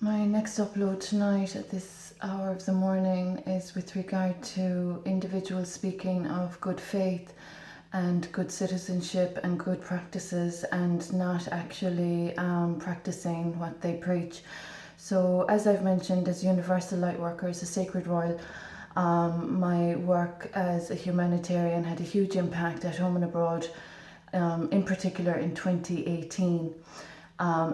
My next upload tonight at this hour of the morning is with regard to individuals speaking of good faith and good citizenship and good practices and not actually practicing what they preach. So as I've mentioned, as Universal Lightworker, as a Sacred Royal, my work as a humanitarian had a huge impact at home and abroad, in particular in 2018.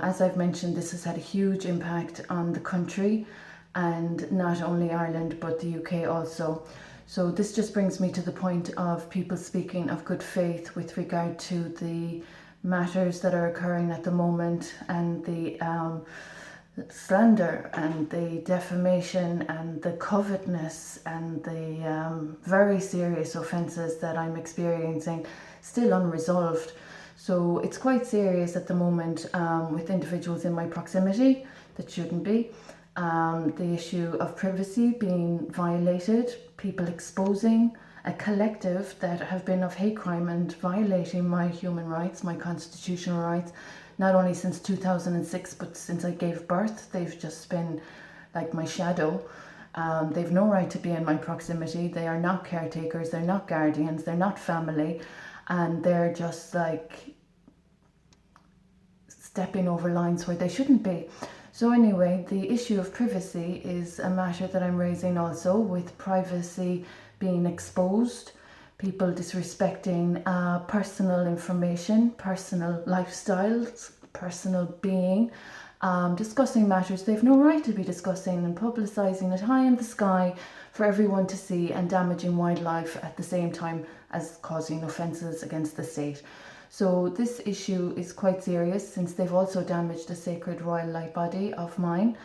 As I've mentioned, this has had a huge impact on the country, and not only Ireland but the UK also. So this just brings me to the point of people speaking of good faith with regard to the matters that are occurring at the moment, and the slander and the defamation and the covetousness and the very serious offences that I'm experiencing still unresolved. So it's quite serious at the moment with individuals in my proximity that shouldn't be. The issue of privacy being violated, people exposing a collective that have been of hate crime and violating my human rights, my constitutional rights, not only since 2006 but since I gave birth. They've just been like my shadow. They've no right to be in my proximity. They are not caretakers, they're not guardians, they're not family, and they're just like stepping over lines where they shouldn't be. So anyway, the issue of privacy is a matter that I'm raising also, with privacy being exposed, people disrespecting personal information, personal lifestyles, personal being, discussing matters they've no right to be discussing and publicising it high in the sky for everyone to see, and damaging wildlife at the same time as causing offences against the state. So this issue is quite serious, since they've also damaged a sacred royal light body of mine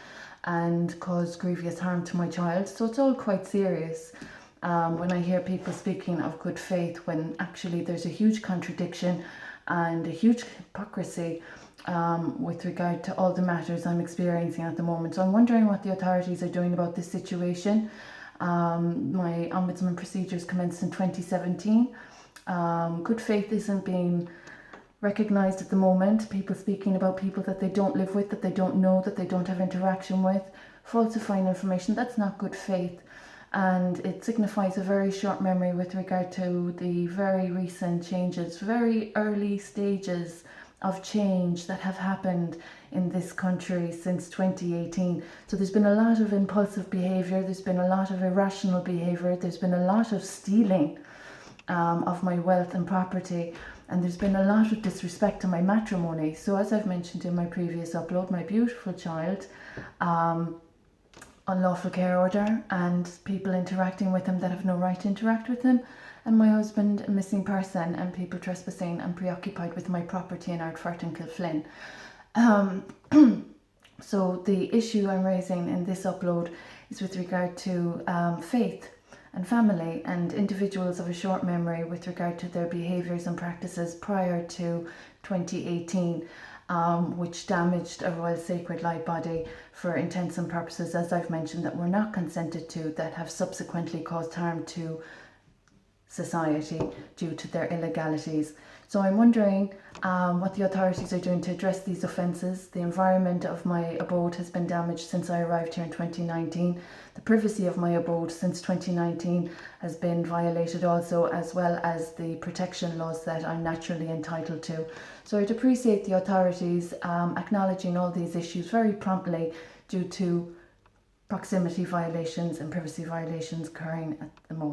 and caused grievous harm to my child. So it's all quite serious. When I hear people speaking of good faith, when actually there's a huge contradiction and a huge hypocrisy with regard to all the matters I'm experiencing at the moment. So I'm wondering what the authorities are doing about this situation. My ombudsman procedures commenced in 2017. Good faith isn't being recognised at the moment. People speaking about people that they don't live with, that they don't know, that they don't have interaction with, falsifying information, that's not good faith. And it signifies a very short memory with regard to the very recent changes, very early stages of change that have happened in this country since 2018. So there's been a lot of impulsive behaviour, there's been a lot of irrational behaviour, there's been a lot of stealing of my wealth and property, and there's been a lot of disrespect to my matrimony. So as I've mentioned in my previous upload, my beautiful child, unlawful care order, and people interacting with him that have no right to interact with him, and my husband a missing person, and people trespassing and preoccupied with my property in Ardfert and Kilflynn. So the issue I'm raising in this upload is with regard to faith and family, and individuals of a short memory with regard to their behaviours and practices prior to 2018, which damaged a royal sacred light body for intents and purposes, as I've mentioned, that were not consented to, that have subsequently caused harm to society due to their illegalities. So I'm wondering what the authorities are doing to address these offences. The environment of my abode has been damaged since I arrived here in 2019. The privacy of my abode since 2019 has been violated also, as well as the protection laws that I'm naturally entitled to. So I'd appreciate the authorities acknowledging all these issues very promptly, due to proximity violations and privacy violations occurring at the moment.